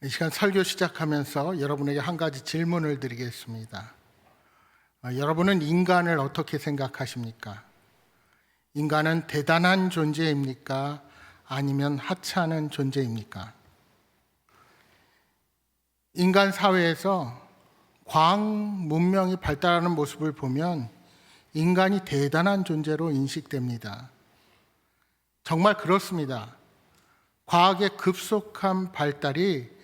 이 시간 설교 시작하면서 여러분에게 한 가지 질문을 드리겠습니다. 여러분은 인간을 어떻게 생각하십니까? 인간은 대단한 존재입니까? 아니면 하찮은 존재입니까? 인간 사회에서 과학 문명이 발달하는 모습을 보면 인간이 대단한 존재로 인식됩니다. 정말 그렇습니다. 과학의 급속한 발달이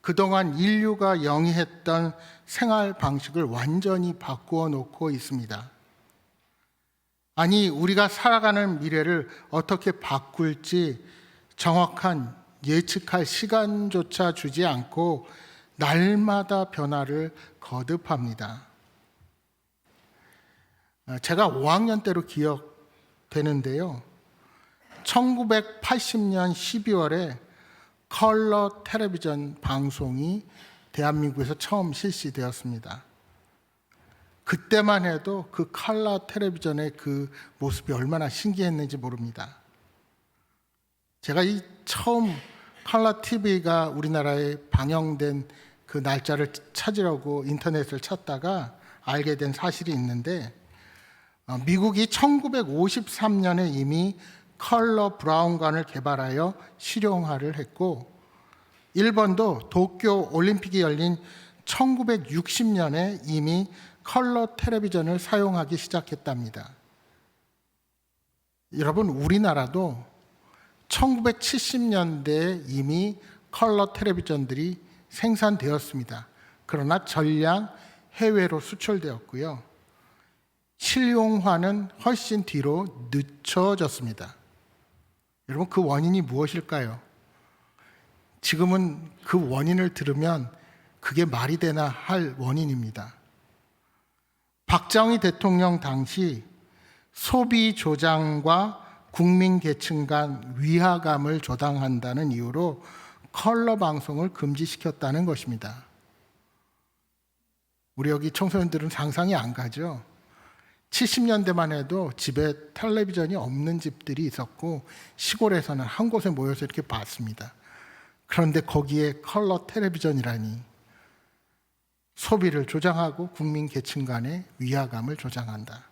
그동안 인류가 영위했던 생활 방식을 완전히 바꾸어 놓고 있습니다. 아니, 우리가 살아가는 미래를 어떻게 바꿀지 정확한 예측할 시간조차 주지 않고 날마다 변화를 거듭합니다. 제가 5학년 때로 기억되는데요. 1980년 12월에 컬러 텔레비전 방송이 대한민국에서 처음 실시되었습니다. 그때만 해도 그 컬러 텔레비전의 그 모습이 얼마나 신기했는지 모릅니다. 제가 이 처음 컬러 TV가 우리나라에 방영된 그 날짜를 찾으려고 인터넷을 찾다가 알게 된 사실이 있는데, 미국이 1953년에 이미 컬러 브라운관을 개발하여 실용화를 했고, 일본도 도쿄 올림픽이 열린 1960년에 이미 컬러 텔레비전을 사용하기 시작했답니다. 여러분, 우리나라도 1970년대에 이미 컬러 텔레비전들이 생산되었습니다. 그러나 전량 해외로 수출되었고요. 실용화는 훨씬 뒤로 늦춰졌습니다. 여러분, 그 원인이 무엇일까요? 지금은 그 원인을 들으면 그게 말이 되나 할 원인입니다. 박정희 대통령 당시 소비 조장과 국민 계층 간 위화감을 조장한다는 이유로 컬러 방송을 금지시켰다는 것입니다. 우리 여기 청소년들은 상상이 안 가죠? 70년대만 해도 집에 텔레비전이 없는 집들이 있었고 시골에서는 한 곳에 모여서 이렇게 봤습니다. 그런데 거기에 컬러 텔레비전이라니, 소비를 조장하고 국민 계층 간의 위화감을 조장한다.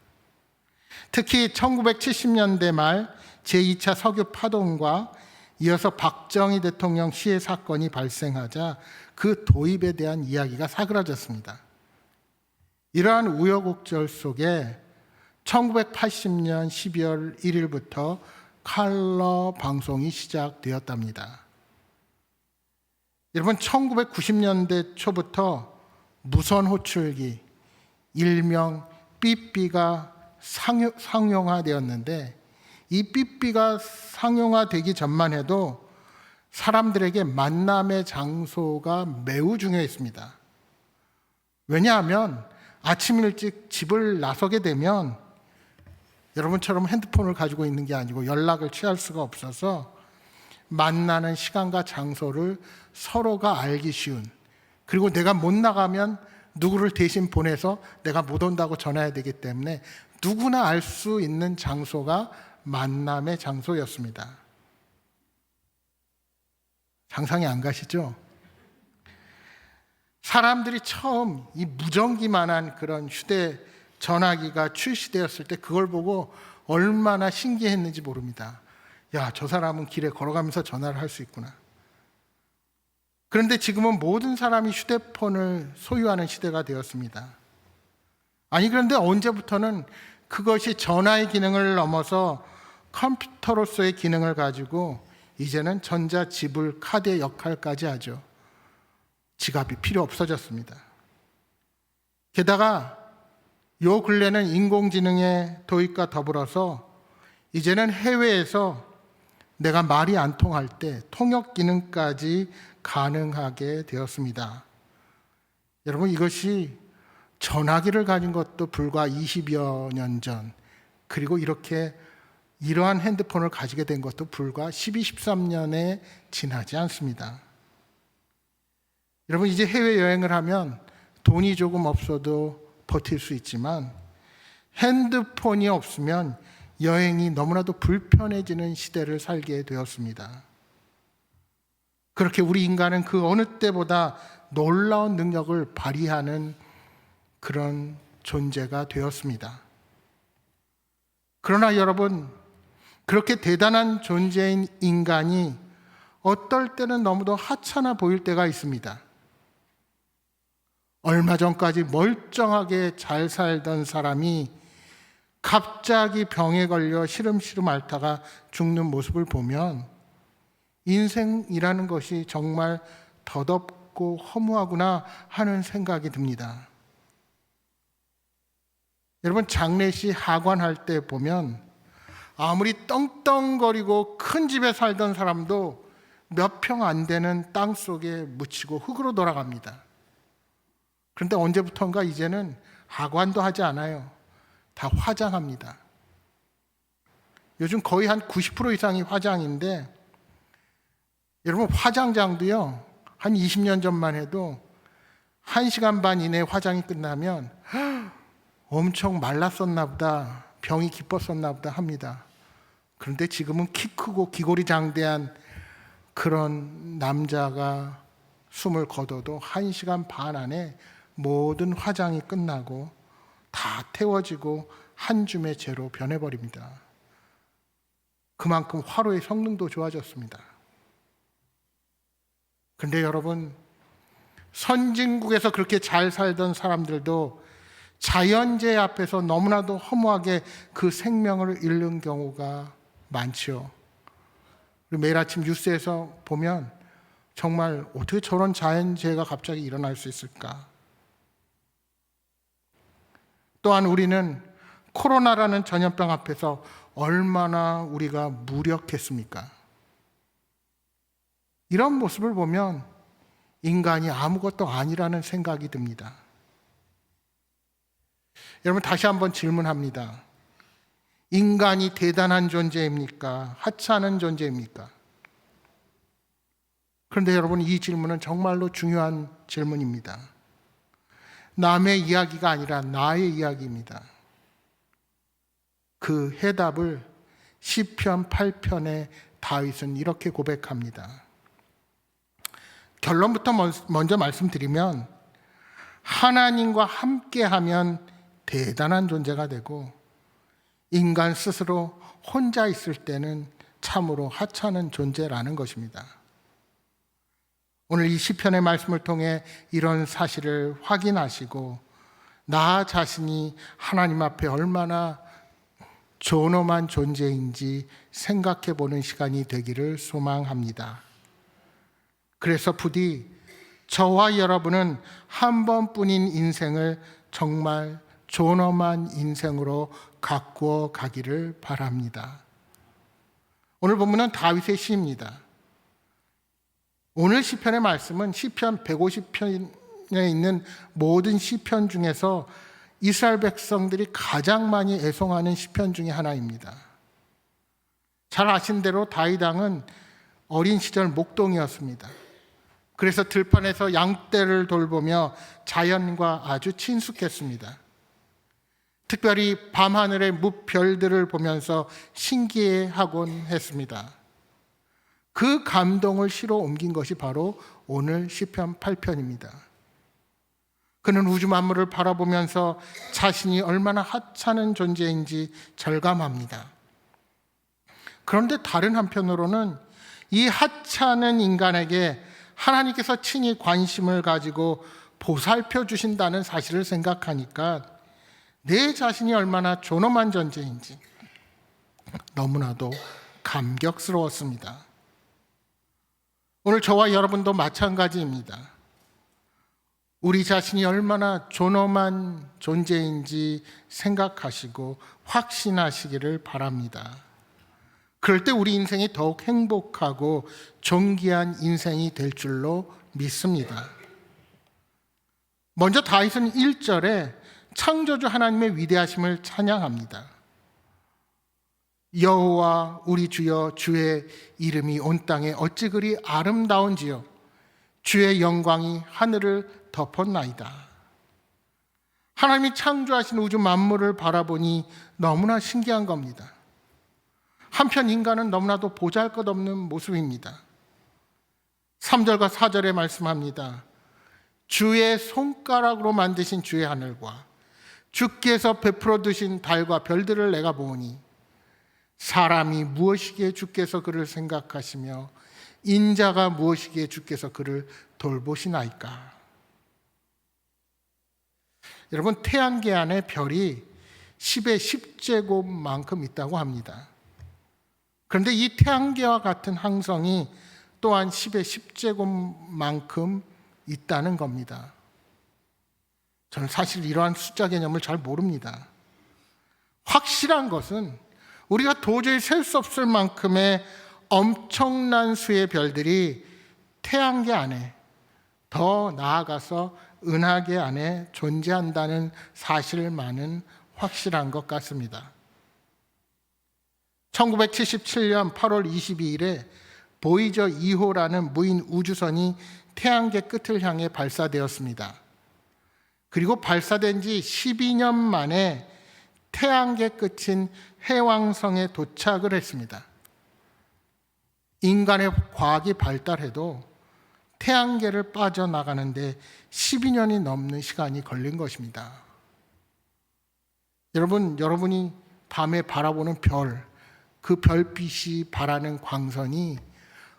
특히 1970년대 말 제2차 석유 파동과 이어서 박정희 대통령 시해 사건이 발생하자 그 도입에 대한 이야기가 사그라졌습니다. 이러한 우여곡절 속에 1980년 12월 1일부터 컬러 방송이 시작되었답니다. 여러분, 1990년대 초부터 무선 호출기, 일명 삐삐가 상용화되었는데, 이 삐삐가 상용화되기 전만 해도 사람들에게 만남의 장소가 매우 중요했습니다. 왜냐하면 아침 일찍 집을 나서게 되면 여러분처럼 핸드폰을 가지고 있는 게 아니고 연락을 취할 수가 없어서 만나는 시간과 장소를 서로가 알기 쉬운, 그리고 내가 못 나가면 누구를 대신 보내서 내가 못 온다고 전해야 되기 때문에 누구나 알 수 있는 장소가 만남의 장소였습니다. 상상이 안 가시죠? 사람들이 처음 이 무전기만한 그런 휴대전화기가 출시되었을 때 그걸 보고 얼마나 신기했는지 모릅니다. 야, 저 사람은 길에 걸어가면서 전화를 할 수 있구나. 그런데 지금은 모든 사람이 휴대폰을 소유하는 시대가 되었습니다. 아니, 그런데 언제부터는 그것이 전화의 기능을 넘어서 컴퓨터로서의 기능을 가지고 이제는 전자지불 카드의 역할까지 하죠. 지갑이 필요 없어졌습니다. 게다가 요 근래는 인공지능의 도입과 더불어서 이제는 해외에서 내가 말이 안 통할 때 통역 기능까지 가능하게 되었습니다. 여러분, 이것이 전화기를 가진 것도 불과 20여 년 전, 그리고 이러한 핸드폰을 가지게 된 것도 불과 12, 13년에 지나지 않습니다. 여러분, 이제 해외여행을 하면 돈이 조금 없어도 버틸 수 있지만 핸드폰이 없으면 여행이 너무나도 불편해지는 시대를 살게 되었습니다. 그렇게 우리 인간은 그 어느 때보다 놀라운 능력을 발휘하는 그런 존재가 되었습니다. 그러나 여러분, 그렇게 대단한 존재인 인간이 어떨 때는 너무도 하찮아 보일 때가 있습니다. 얼마 전까지 멀쩡하게 잘 살던 사람이 갑자기 병에 걸려 시름시름 앓다가 죽는 모습을 보면 인생이라는 것이 정말 덧없고 허무하구나 하는 생각이 듭니다. 여러분, 장례식 하관할 때 보면 아무리 떵떵거리고 큰 집에 살던 사람도 몇 평 안 되는 땅 속에 묻히고 흙으로 돌아갑니다. 그런데 언제부턴가 이제는 하관도 하지 않아요. 다 화장합니다. 요즘 거의 한 90% 이상이 화장인데, 여러분, 화장장도요, 한 20년 전만 해도 1시간 반 이내에 화장이 끝나면 엄청 말랐었나 보다, 병이 깊었었나 보다 합니다. 그런데 지금은 키 크고 기골이 장대한 그런 남자가 숨을 거둬도 1시간 반 안에 모든 화장이 끝나고 다 태워지고 한 줌의 재로 변해버립니다. 그만큼 화로의 성능도 좋아졌습니다. 그런데 여러분, 선진국에서 그렇게 잘 살던 사람들도 자연재해 앞에서 너무나도 허무하게 그 생명을 잃는 경우가 많죠. 매일 아침 뉴스에서 보면 정말 어떻게 저런 자연재해가 갑자기 일어날 수 있을까? 또한 우리는 코로나라는 전염병 앞에서 얼마나 우리가 무력했습니까? 이런 모습을 보면 인간이 아무것도 아니라는 생각이 듭니다. 여러분, 다시 한번 질문합니다. 인간이 대단한 존재입니까? 하찮은 존재입니까? 그런데 여러분, 이 질문은 정말로 중요한 질문입니다. 남의 이야기가 아니라 나의 이야기입니다. 그 해답을 시편 8편의 다윗은 이렇게 고백합니다. 결론부터 먼저 말씀드리면, 하나님과 함께하면 대단한 존재가 되고, 인간 스스로 혼자 있을 때는 참으로 하찮은 존재라는 것입니다. 오늘 이 시편의 말씀을 통해 이런 사실을 확인하시고 나 자신이 하나님 앞에 얼마나 존엄한 존재인지 생각해 보는 시간이 되기를 소망합니다. 그래서 부디 저와 여러분은 한 번뿐인 인생을 정말 존엄한 인생으로 가꾸어 가기를 바랍니다. 오늘 본문은 다윗의 시입니다. 오늘 시편의 말씀은 시편 150편에 있는 모든 시편 중에서 이스라엘 백성들이 가장 많이 애송하는 시편 중에 하나입니다. 잘 아신 대로 다윗 왕은 어린 시절 목동이었습니다. 그래서 들판에서 양떼를 돌보며 자연과 아주 친숙했습니다. 특별히 밤하늘의 무별들을 보면서 신기해하곤 했습니다. 그 감동을 시로 옮긴 것이 바로 오늘 시편 8편입니다. 그는 우주 만물을 바라보면서 자신이 얼마나 하찮은 존재인지 절감합니다. 그런데 다른 한편으로는 이 하찮은 인간에게 하나님께서 친히 관심을 가지고 보살펴 주신다는 사실을 생각하니까 내 자신이 얼마나 존엄한 존재인지 너무나도 감격스러웠습니다. 오늘 저와 여러분도 마찬가지입니다. 우리 자신이 얼마나 존엄한 존재인지 생각하시고 확신하시기를 바랍니다. 그럴 때 우리 인생이 더욱 행복하고 존귀한 인생이 될 줄로 믿습니다. 먼저 다윗은 1절에 창조주 하나님의 위대하심을 찬양합니다. 여호와 우리 주여, 주의 이름이 온 땅에 어찌 그리 아름다운지요, 주의 영광이 하늘을 덮었나이다. 하나님이 창조하신 우주 만물을 바라보니 너무나 신기한 겁니다. 한편 인간은 너무나도 보잘것없는 모습입니다. 3절과 4절에 말씀합니다. 주의 손가락으로 만드신 주의 하늘과 주께서 베풀어 두신 달과 별들을 내가 보니 사람이 무엇이기에 주께서 그를 생각하시며 인자가 무엇이기에 주께서 그를 돌보시나이까. 여러분, 태양계 안에 별이 10의 10제곱만큼 있다고 합니다. 그런데 이 태양계와 같은 항성이 또한 10의 10제곱만큼 있다는 겁니다. 저는 사실 이러한 숫자 개념을 잘 모릅니다. 확실한 것은 우리가 도저히 셀 수 없을 만큼의 엄청난 수의 별들이 태양계 안에, 더 나아가서 은하계 안에 존재한다는 사실만은 확실한 것 같습니다. 1977년 8월 22일에 보이저 2호라는 무인 우주선이 태양계 끝을 향해 발사되었습니다. 그리고 발사된 지 12년 만에 태양계 끝인 해왕성에 도착을 했습니다. 인간의 과학이 발달해도 태양계를 빠져나가는데 12년이 넘는 시간이 걸린 것입니다. 여러분이 밤에 바라보는 별, 그 별빛이 발하는 광선이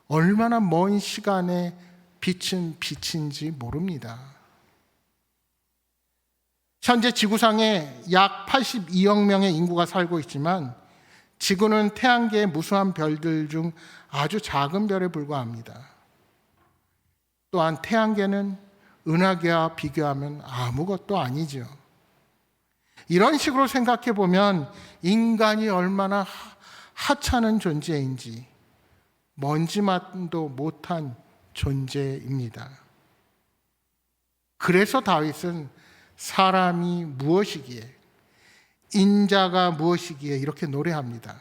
얼마나 먼 시간에 비친 빛인지 모릅니다. 현재 지구상에 약 82억 명의 인구가 살고 있지만 지구는 태양계의 무수한 별들 중 아주 작은 별에 불과합니다. 또한 태양계는 은하계와 비교하면 아무것도 아니죠. 이런 식으로 생각해 보면 인간이 얼마나 하찮은 존재인지 먼지만도 못한 존재입니다. 그래서 다윗은 사람이 무엇이기에, 인자가 무엇이기에 이렇게 노래합니다.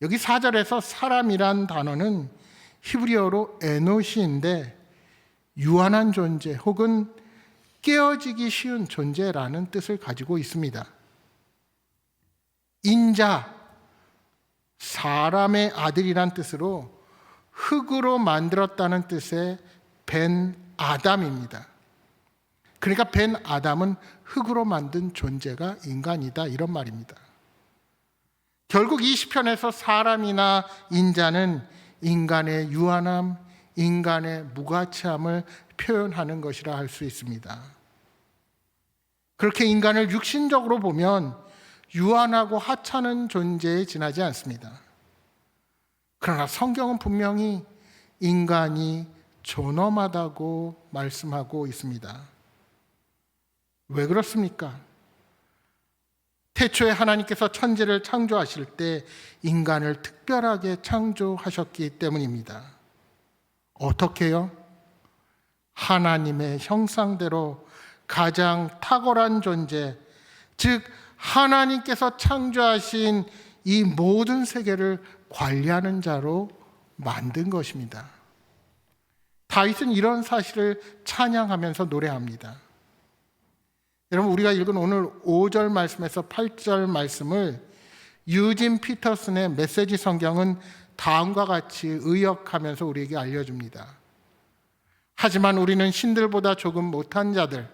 여기 4절에서 사람이란 단어는 히브리어로 에노시인데 유한한 존재 혹은 깨어지기 쉬운 존재라는 뜻을 가지고 있습니다. 인자, 사람의 아들이란 뜻으로 흙으로 만들었다는 뜻의 벤 아담입니다. 그러니까 벤 아담은 흙으로 만든 존재가 인간이다, 이런 말입니다. 결국 이 시편에서 사람이나 인자는 인간의 유한함, 인간의 무가치함을 표현하는 것이라 할 수 있습니다. 그렇게 인간을 육신적으로 보면 유한하고 하찮은 존재에 지나지 않습니다. 그러나 성경은 분명히 인간이 존엄하다고 말씀하고 있습니다. 왜 그렇습니까? 태초에 하나님께서 천지를 창조하실 때 인간을 특별하게 창조하셨기 때문입니다. 어떻게요? 하나님의 형상대로 가장 탁월한 존재, 즉 하나님께서 창조하신 이 모든 세계를 관리하는 자로 만든 것입니다. 다윗은 이런 사실을 찬양하면서 노래합니다. 여러분, 우리가 읽은 오늘 5절 말씀에서 8절 말씀을 유진 피터슨의 메시지 성경은 다음과 같이 의역하면서 우리에게 알려줍니다. 하지만 우리는 신들보다 조금 못한 자들,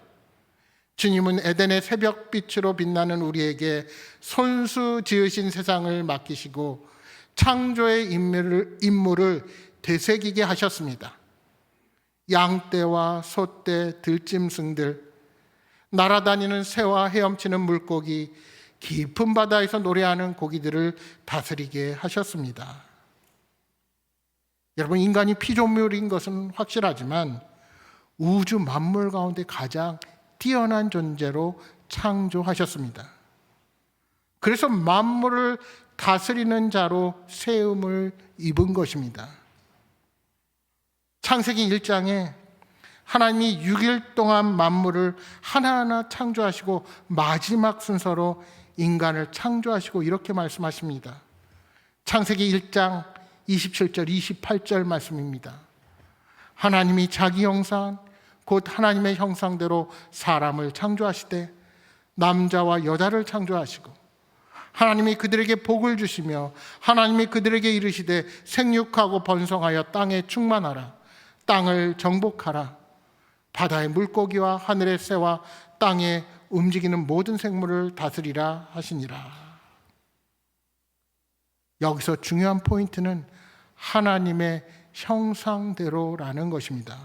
주님은 에덴의 새벽빛으로 빛나는 우리에게 손수 지으신 세상을 맡기시고 창조의 임무를 되새기게 하셨습니다. 양떼와 소떼, 들짐승들, 날아다니는 새와 헤엄치는 물고기, 깊은 바다에서 노래하는 고기들을 다스리게 하셨습니다. 여러분, 인간이 피조물인 것은 확실하지만 우주 만물 가운데 가장 뛰어난 존재로 창조하셨습니다. 그래서 만물을 다스리는 자로 세움을 입은 것입니다. 창세기 1장에 하나님이 6일 동안 만물을 하나하나 창조하시고 마지막 순서로 인간을 창조하시고 이렇게 말씀하십니다. 창세기 1장 27절 28절 말씀입니다. 하나님이 자기 형상 곧 하나님의 형상대로 사람을 창조하시되 남자와 여자를 창조하시고 하나님이 그들에게 복을 주시며 하나님이 그들에게 이르시되 생육하고 번성하여 땅에 충만하라. 땅을 정복하라. 바다의 물고기와 하늘의 새와 땅에 움직이는 모든 생물을 다스리라 하시니라. 여기서 중요한 포인트는 하나님의 형상대로라는 것입니다.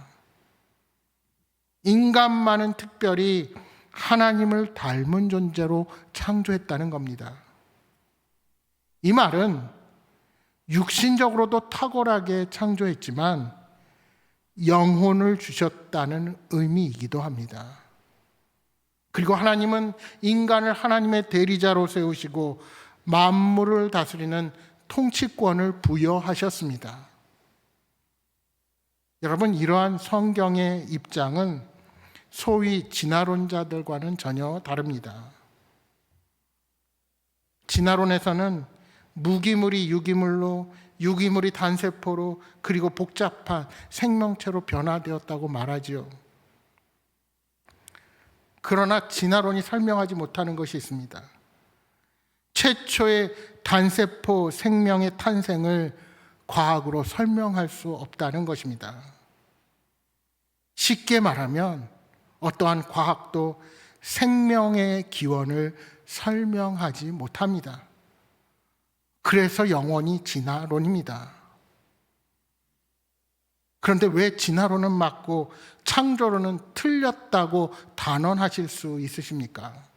인간만은 특별히 하나님을 닮은 존재로 창조했다는 겁니다. 이 말은 육신적으로도 탁월하게 창조했지만 영혼을 주셨다는 의미이기도 합니다. 그리고 하나님은 인간을 하나님의 대리자로 세우시고 만물을 다스리는 통치권을 부여하셨습니다. 여러분, 이러한 성경의 입장은 소위 진화론자들과는 전혀 다릅니다. 진화론에서는 무기물이 유기물로, 유기물이 단세포로, 그리고 복잡한 생명체로 변화되었다고 말하지요. 그러나 진화론이 설명하지 못하는 것이 있습니다. 최초의 단세포 생명의 탄생을 과학으로 설명할 수 없다는 것입니다. 쉽게 말하면 어떠한 과학도 생명의 기원을 설명하지 못합니다. 그래서 영원히 진화론입니다. 그런데 왜 진화론은 맞고 창조론은 틀렸다고 단언하실 수 있으십니까?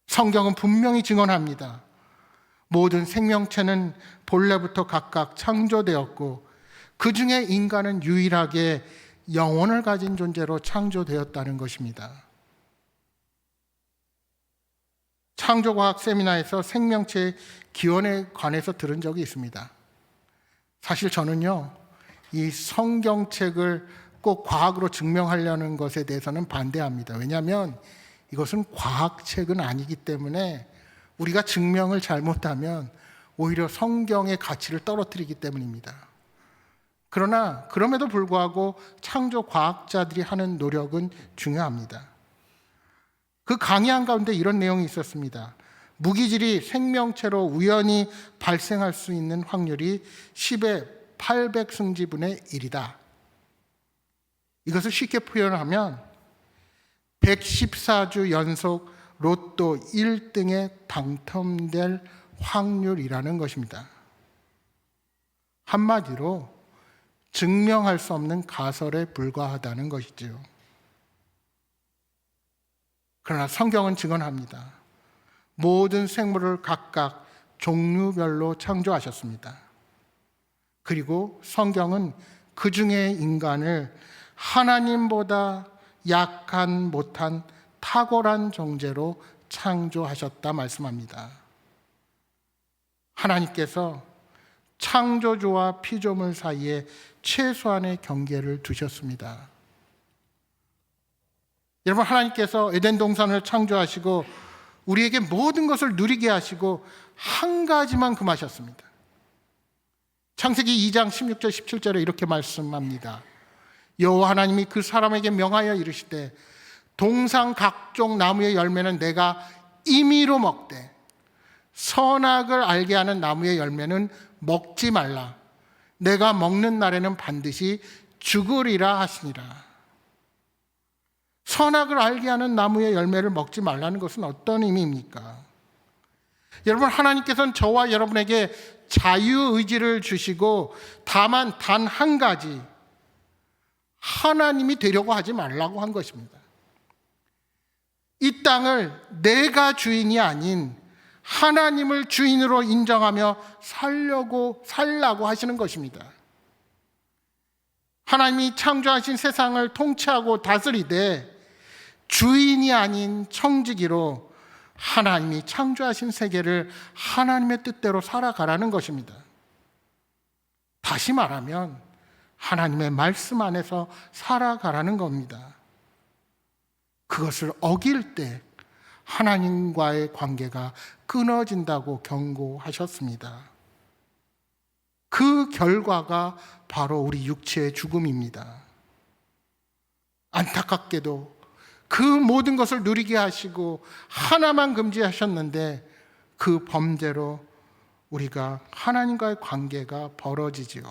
성경은 분명히 증언합니다. 모든 생명체는 본래부터 각각 창조되었고 그 중에 인간은 유일하게 영혼을 가진 존재로 창조되었다는 것입니다. 창조과학 세미나에서 생명체의 기원에 관해서 들은 적이 있습니다. 사실 저는요, 이 성경책을 꼭 과학으로 증명하려는 것에 대해서는 반대합니다. 왜냐하면 이것은 과학책은 아니기 때문에 우리가 증명을 잘못하면 오히려 성경의 가치를 떨어뜨리기 때문입니다. 그러나 그럼에도 불구하고 창조 과학자들이 하는 노력은 중요합니다. 그 강의한 가운데 이런 내용이 있었습니다. 무기질이 생명체로 우연히 발생할 수 있는 확률이 10의 800승지분의 1이다. 이것을 쉽게 표현하면 114주 연속 로또 1등에 당첨될 확률이라는 것입니다. 한마디로 증명할 수 없는 가설에 불과하다는 것이지요. 그러나 성경은 증언합니다. 모든 생물을 각각 종류별로 창조하셨습니다. 그리고 성경은 그 중에 인간을 하나님보다 약한 못한 탁월한 존재로 창조하셨다 말씀합니다. 하나님께서 창조주와 피조물 사이에 최소한의 경계를 두셨습니다. 여러분, 하나님께서 에덴 동산을 창조하시고 우리에게 모든 것을 누리게 하시고 한 가지만 금하셨습니다. 창세기 2장 16절 17절에 이렇게 말씀합니다. 여호와 하나님이 그 사람에게 명하여 이르시되 동산 각종 나무의 열매는 내가 임의로 먹되 선악을 알게 하는 나무의 열매는 먹지 말라. 내가 먹는 날에는 반드시 죽으리라 하시니라. 선악을 알게 하는 나무의 열매를 먹지 말라는 것은 어떤 의미입니까? 여러분, 하나님께서는 저와 여러분에게 자유의지를 주시고 다만 단 한 가지, 하나님이 되려고 하지 말라고 한 것입니다. 이 땅을 내가 주인이 아닌 하나님을 주인으로 인정하며 살라고 하시는 것입니다. 하나님이 창조하신 세상을 통치하고 다스리되 주인이 아닌 청지기로 하나님이 창조하신 세계를 하나님의 뜻대로 살아가라는 것입니다. 다시 말하면 하나님의 말씀 안에서 살아가라는 겁니다. 그것을 어길 때 하나님과의 관계가 끊어진다고 경고하셨습니다. 그 결과가 바로 우리 육체의 죽음입니다. 안타깝게도 그 모든 것을 누리게 하시고 하나만 금지하셨는데 그 범죄로 우리가 하나님과의 관계가 벌어지지요.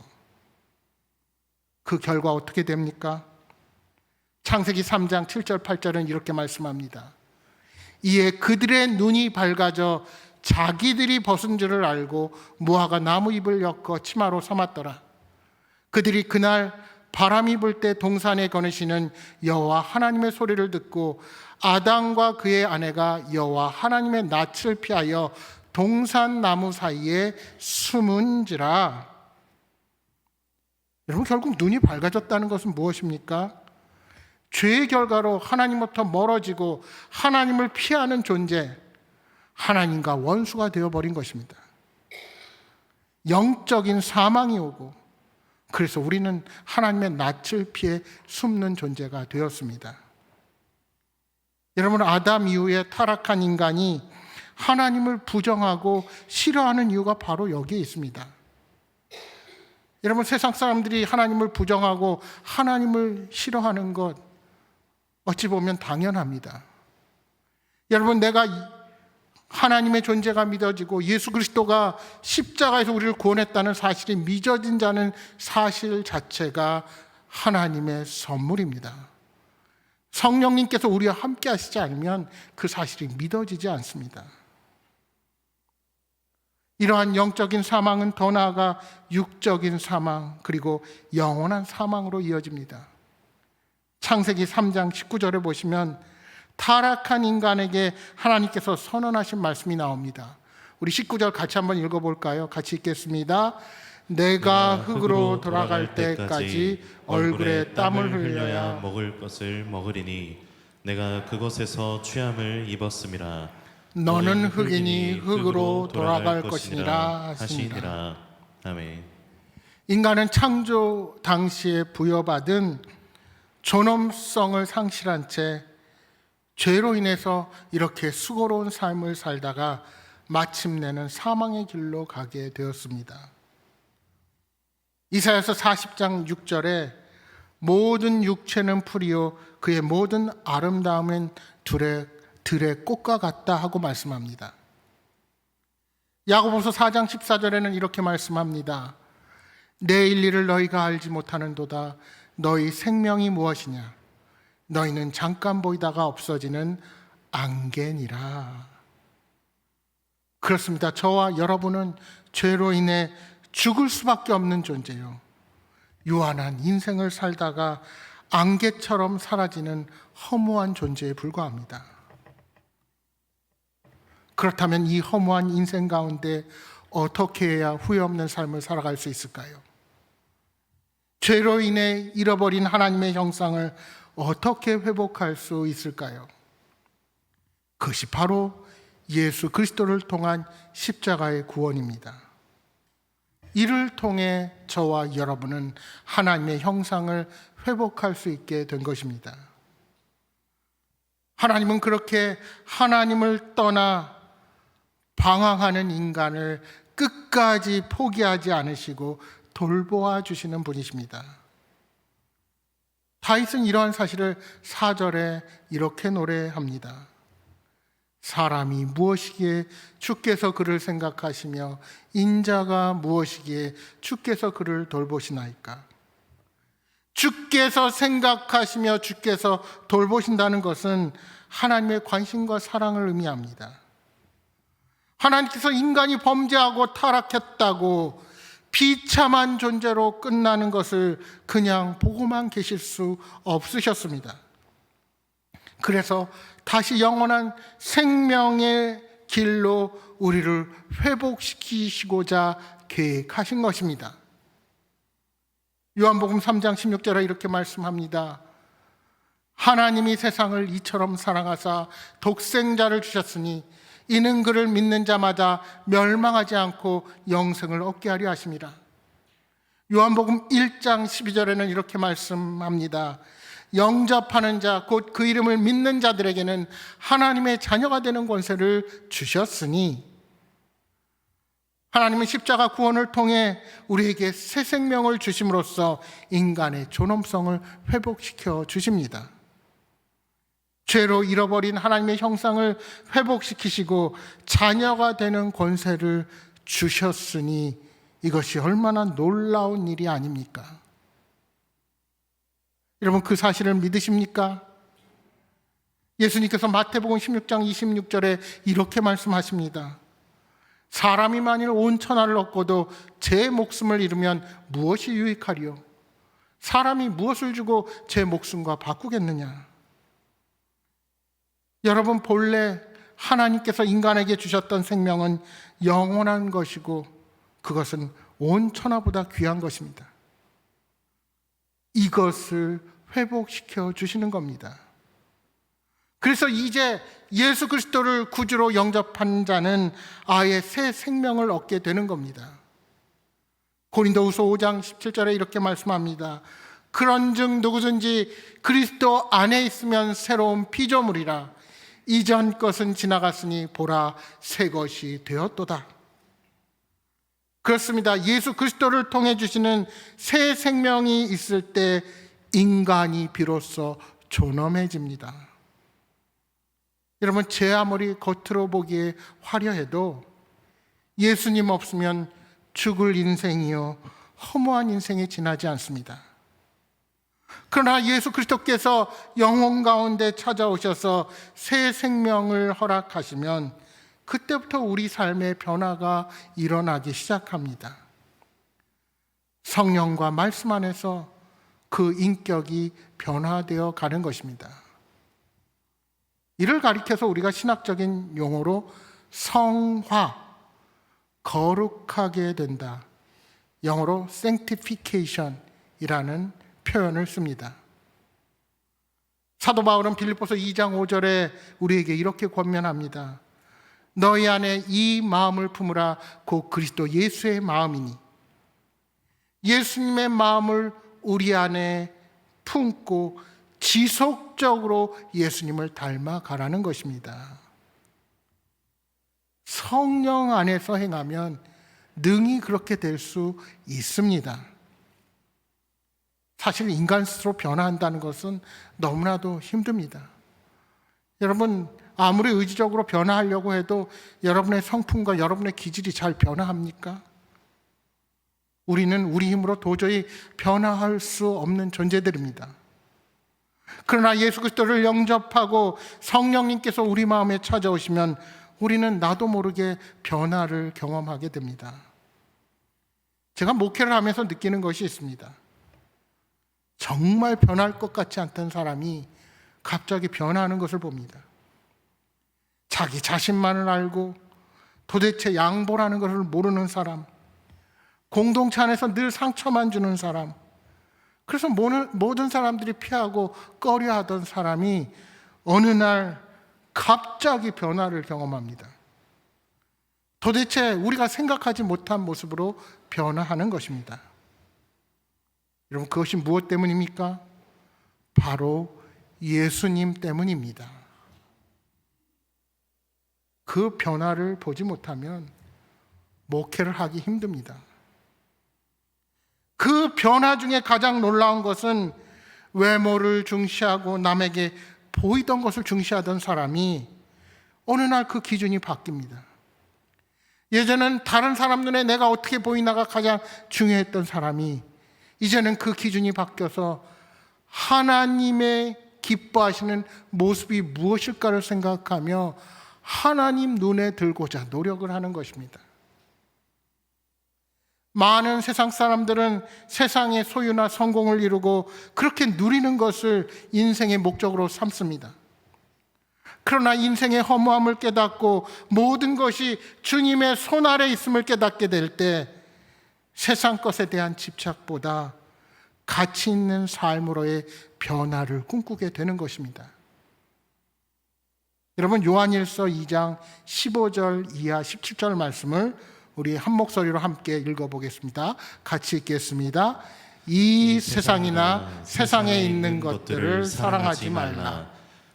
그 결과 어떻게 됩니까? 창세기 3장 7절 8절은 이렇게 말씀합니다. 이에 그들의 눈이 밝아져 자기들이 벗은 줄을 알고 무화과 나무 잎을 엮어 치마로 삼았더라. 그들이 그날 바람이 불 때 동산에 거느시는 여호와 하나님의 소리를 듣고 아담과 그의 아내가 여호와 하나님의 낯을 피하여 동산 나무 사이에 숨은지라. 여러분, 결국 눈이 밝아졌다는 것은 무엇입니까? 죄의 결과로 하나님부터 멀어지고 하나님을 피하는 존재, 하나님과 원수가 되어버린 것입니다. 영적인 사망이 오고, 그래서 우리는 하나님의 낯을 피해 숨는 존재가 되었습니다. 여러분, 아담 이후에 타락한 인간이 하나님을 부정하고 싫어하는 이유가 바로 여기에 있습니다. 여러분, 세상 사람들이 하나님을 부정하고 하나님을 싫어하는 것 어찌 보면 당연합니다. 여러분, 내가 하나님의 존재가 믿어지고 예수 그리스도가 십자가에서 우리를 구원했다는 사실이 믿어진 자는 사실 자체가 하나님의 선물입니다. 성령님께서 우리와 함께 하시지 않으면 그 사실이 믿어지지 않습니다. 이러한 영적인 사망은 더 나아가 육적인 사망, 그리고 영원한 사망으로 이어집니다. 창세기 3장 19절에 보시면 타락한 인간에게 하나님께서 선언하신 말씀이 나옵니다. 우리 19절 같이 한번 읽어볼까요? 같이 읽겠습니다. 내가 흙으로 돌아갈 때까지 얼굴에 땀을 흘려야 먹을 것을 먹으리니 내가 그곳에서 취함을 입었음이라. 너는 흙이니 흙으로 돌아갈 것이니라 하시니라. 하시니라. 아멘. 인간은 창조 당시에 부여받은 존엄성을 상실한 채 죄로 인해서 이렇게 수고로운 삶을 살다가 마침내는 사망의 길로 가게 되었습니다. 이사야서 40장 6절에 모든 육체는 풀이요 그의 모든 아름다움은 들의 꽃과 같다 하고 말씀합니다. 야고보서 4장 14절에는 이렇게 말씀합니다. 내일 일을 너희가 알지 못하는도다. 너희 생명이 무엇이냐? 너희는 잠깐 보이다가 없어지는 안개니라. 그렇습니다. 저와 여러분은 죄로 인해 죽을 수밖에 없는 존재요. 유한한 인생을 살다가 안개처럼 사라지는 허무한 존재에 불과합니다. 그렇다면 이 허무한 인생 가운데 어떻게 해야 후회 없는 삶을 살아갈 수 있을까요? 죄로 인해 잃어버린 하나님의 형상을 어떻게 회복할 수 있을까요? 그것이 바로 예수 그리스도를 통한 십자가의 구원입니다. 이를 통해 저와 여러분은 하나님의 형상을 회복할 수 있게 된 것입니다. 하나님은 그렇게 하나님을 떠나 방황하는 인간을 끝까지 포기하지 않으시고 돌보아 주시는 분이십니다. 다윗은 이러한 사실을 4절에 이렇게 노래합니다. 사람이 무엇이기에 주께서 그를 생각하시며 인자가 무엇이기에 주께서 그를 돌보시나이까. 주께서 생각하시며 주께서 돌보신다는 것은 하나님의 관심과 사랑을 의미합니다. 하나님께서 인간이 범죄하고 타락했다고 비참한 존재로 끝나는 것을 그냥 보고만 계실 수 없으셨습니다. 그래서 다시 영원한 생명의 길로 우리를 회복시키시고자 계획하신 것입니다. 요한복음 3장 16절에 이렇게 말씀합니다. 하나님이 세상을 이처럼 사랑하사 독생자를 주셨으니 이는 그를 믿는 자마다 멸망하지 않고 영생을 얻게 하려 하심이라. 요한복음 1장 12절에는 이렇게 말씀합니다. 영접하는 자 곧 그 이름을 믿는 자들에게는 하나님의 자녀가 되는 권세를 주셨으니, 하나님은 십자가 구원을 통해 우리에게 새 생명을 주심으로써 인간의 존엄성을 회복시켜 주십니다. 죄로 잃어버린 하나님의 형상을 회복시키시고 자녀가 되는 권세를 주셨으니 이것이 얼마나 놀라운 일이 아닙니까? 여러분, 그 사실을 믿으십니까? 예수님께서 마태복음 16장 26절에 이렇게 말씀하십니다. 사람이 만일 온 천하를 얻고도 제 목숨을 잃으면 무엇이 유익하리요? 사람이 무엇을 주고 제 목숨과 바꾸겠느냐? 여러분, 본래 하나님께서 인간에게 주셨던 생명은 영원한 것이고 그것은 온 천하보다 귀한 것입니다. 이것을 회복시켜 주시는 겁니다. 그래서 이제 예수 그리스도를 구주로 영접한 자는 아예 새 생명을 얻게 되는 겁니다. 고린도후서 5장 17절에 이렇게 말씀합니다. 그런즉 누구든지 그리스도 안에 있으면 새로운 피조물이라. 이전 것은 지나갔으니 보라 새 것이 되었도다. 그렇습니다. 예수 그리스도를 통해 주시는 새 생명이 있을 때 인간이 비로소 존엄해집니다. 여러분, 제 아무리 겉으로 보기에 화려해도 예수님 없으면 죽을 인생이요 허무한 인생이 지나지 않습니다. 그러나 예수 그리스도께서 영혼 가운데 찾아오셔서 새 생명을 허락하시면 그때부터 우리 삶의 변화가 일어나기 시작합니다. 성령과 말씀 안에서 그 인격이 변화되어 가는 것입니다. 이를 가리켜서 우리가 신학적인 용어로 성화, 거룩하게 된다, 영어로 sanctification이라는 표현을 씁니다. 사도 바울은 빌립보서 2장 5절에 우리에게 이렇게 권면합니다. 너희 안에 이 마음을 품으라. 곧 그리스도 예수의 마음이니. 예수님의 마음을 우리 안에 품고 지속적으로 예수님을 닮아가라는 것입니다. 성령 안에서 행하면 능히 그렇게 될 수 있습니다. 사실 인간 스스로 변화한다는 것은 너무나도 힘듭니다. 여러분, 아무리 의지적으로 변화하려고 해도 여러분의 성품과 여러분의 기질이 잘 변화합니까? 우리는 우리 힘으로 도저히 변화할 수 없는 존재들입니다. 그러나 예수 그리스도를 영접하고 성령님께서 우리 마음에 찾아오시면 우리는 나도 모르게 변화를 경험하게 됩니다. 제가 목회를 하면서 느끼는 것이 있습니다. 정말 변할 것 같지 않던 사람이 갑자기 변화하는 것을 봅니다. 자기 자신만을 알고 도대체 양보라는 것을 모르는 사람, 공동체 안에서 늘 상처만 주는 사람, 그래서 모든 사람들이 피하고 꺼려하던 사람이 어느 날 갑자기 변화를 경험합니다. 도대체 우리가 생각하지 못한 모습으로 변화하는 것입니다. 여러분, 그것이 무엇 때문입니까? 바로 예수님 때문입니다. 그 변화를 보지 못하면 목회를 하기 힘듭니다. 그 변화 중에 가장 놀라운 것은 외모를 중시하고 남에게 보이던 것을 중시하던 사람이 어느 날 그 기준이 바뀝니다. 예전엔 다른 사람 눈에 내가 어떻게 보이나가 가장 중요했던 사람이 이제는 그 기준이 바뀌어서 하나님의 기뻐하시는 모습이 무엇일까를 생각하며 하나님 눈에 들고자 노력을 하는 것입니다. 많은 세상 사람들은 세상의 소유나 성공을 이루고 그렇게 누리는 것을 인생의 목적으로 삼습니다. 그러나 인생의 허무함을 깨닫고 모든 것이 주님의 손 아래 있음을 깨닫게 될 때 세상 것에 대한 집착보다 가치 있는 삶으로의 변화를 꿈꾸게 되는 것입니다. 여러분, 요한일서 2장 15절 이하 17절 말씀을 우리 한 목소리로 함께 읽어보겠습니다. 같이 읽겠습니다. 이 세상이나 세상에 있는 것들을 사랑하지 말라.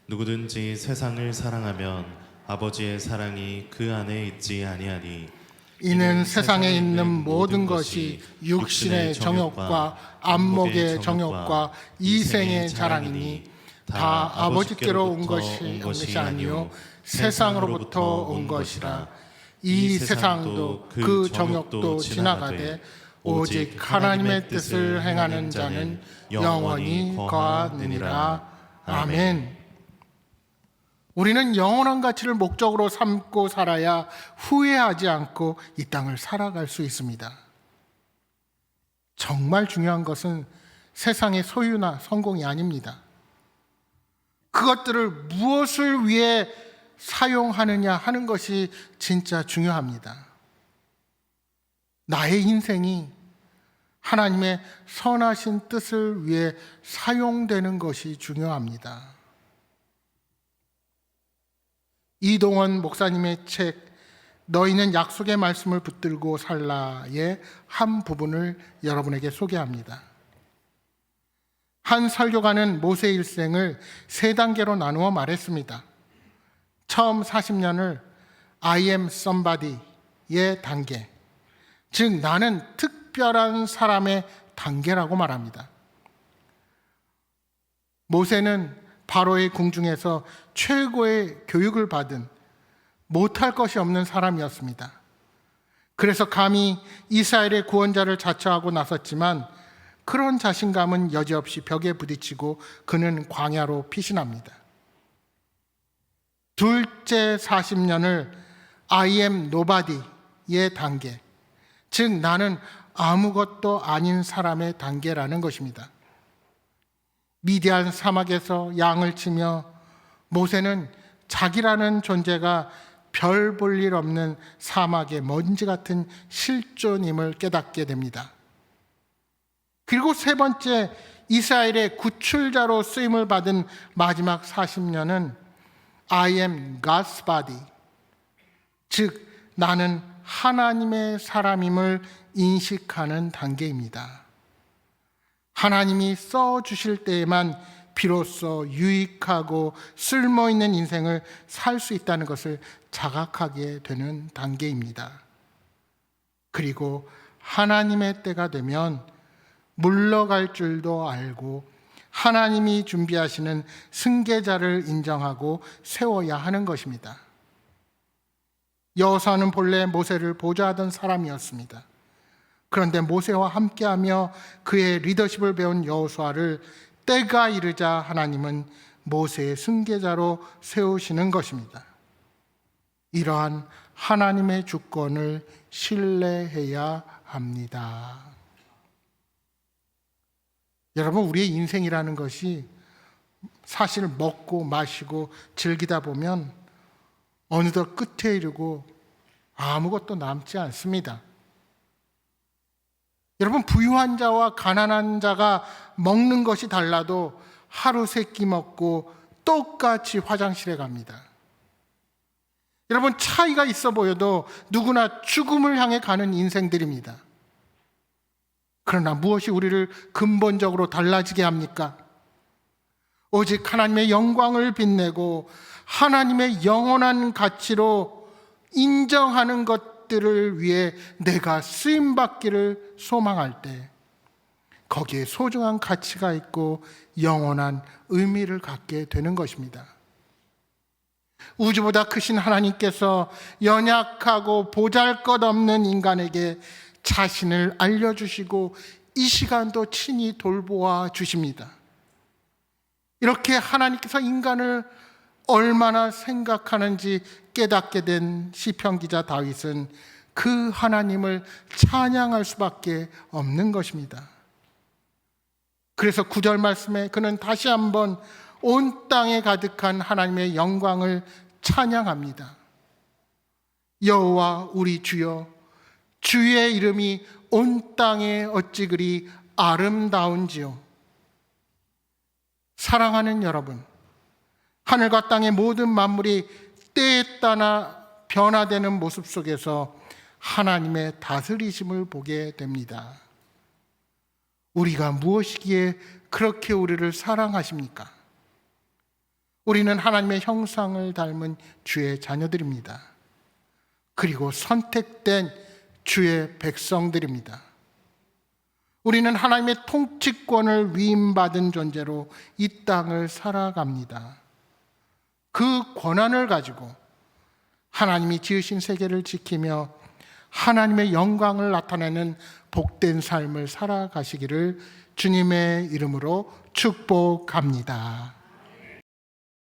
누구든지 세상을 사랑하면 아버지의 사랑이 그 안에 있지 아니하니. 이는 세상에 있는 모든 것이 육신의 정욕과 안목의 정욕과 이생의 자랑이니 다 아버지께로 온 것이 아니요 세상으로부터 온 것이라. 이 세상도 그 정욕도 지나가되 오직 하나님의 뜻을 행하는 자는 영원히 거하느니라. 아멘. 우리는 영원한 가치를 목적으로 삼고 살아야 후회하지 않고 이 땅을 살아갈 수 있습니다. 정말 중요한 것은 세상의 소유나 성공이 아닙니다. 그것들을 무엇을 위해 사용하느냐 하는 것이 진짜 중요합니다. 나의 인생이 하나님의 선하신 뜻을 위해 사용되는 것이 중요합니다. 이동원 목사님의 책 너희는 약속의 말씀을 붙들고 살라의 한 부분을 여러분에게 소개합니다. 한 설교가는 모세 일생을 3단계로 나누어 말했습니다. 처음 40년을 I am somebody의 단계, 즉 나는 특별한 사람의 단계라고 말합니다. 모세는 바로의 궁중에서 최고의 교육을 받은 못할 것이 없는 사람이었습니다. 그래서 감히 이스라엘의 구원자를 자처하고 나섰지만 그런 자신감은 여지없이 벽에 부딪히고 그는 광야로 피신합니다. 둘째 40년을 I am nobody의 단계, 즉 나는 아무것도 아닌 사람의 단계라는 것입니다. 미디안 사막에서 양을 치며 모세는 자기라는 존재가 별 볼 일 없는 사막의 먼지 같은 실존임을 깨닫게 됩니다. 그리고 3번째 이스라엘의 구출자로 쓰임을 받은 마지막 40년은 I am God's body, 즉 나는 하나님의 사람임을 인식하는 단계입니다. 하나님이 써주실 때에만 비로소 유익하고 쓸모있는 인생을 살 수 있다는 것을 자각하게 되는 단계입니다. 그리고 하나님의 때가 되면 물러갈 줄도 알고 하나님이 준비하시는 승계자를 인정하고 세워야 하는 것입니다. 여호수아는 본래 모세를 보좌하던 사람이었습니다. 그런데 모세와 함께하며 그의 리더십을 배운 여호수아를 때가 이르자 하나님은 모세의 승계자로 세우시는 것입니다. 이러한 하나님의 주권을 신뢰해야 합니다. 여러분, 우리의 인생이라는 것이 사실 먹고 마시고 즐기다 보면 어느덧 끝에 이르고 아무것도 남지 않습니다. 여러분, 부유한 자와 가난한 자가 먹는 것이 달라도 하루 3끼 먹고 똑같이 화장실에 갑니다. 여러분, 차이가 있어 보여도 누구나 죽음을 향해 가는 인생들입니다. 그러나 무엇이 우리를 근본적으로 달라지게 합니까? 오직 하나님의 영광을 빛내고 하나님의 영원한 가치로 인정하는 것들을 위해 내가 쓰임받기를 소망할 때 거기에 소중한 가치가 있고 영원한 의미를 갖게 되는 것입니다. 우주보다 크신 하나님께서 연약하고 보잘것없는 인간에게 자신을 알려주시고 이 시간도 친히 돌보아 주십니다. 이렇게 하나님께서 인간을 얼마나 생각하는지 깨닫게 된 시편 기자 다윗은 그 하나님을 찬양할 수밖에 없는 것입니다. 그래서 9절 말씀에 그는 다시 한번 온 땅에 가득한 하나님의 영광을 찬양합니다. 여호와 우리 주여, 주의 이름이 온 땅에 어찌 그리 아름다운지요. 사랑하는 여러분, 하늘과 땅의 모든 만물이 때에 따라 변화되는 모습 속에서 하나님의 다스리심을 보게 됩니다. 우리가 무엇이기에 그렇게 우리를 사랑하십니까? 우리는 하나님의 형상을 닮은 주의 자녀들입니다. 그리고 선택된 주의 백성들입니다. 우리는 하나님의 통치권을 위임받은 존재로 이 땅을 살아갑니다. 그 권한을 가지고 하나님이 지으신 세계를 지키며 하나님의 영광을 나타내는 복된 삶을 살아가시기를 주님의 이름으로 축복합니다.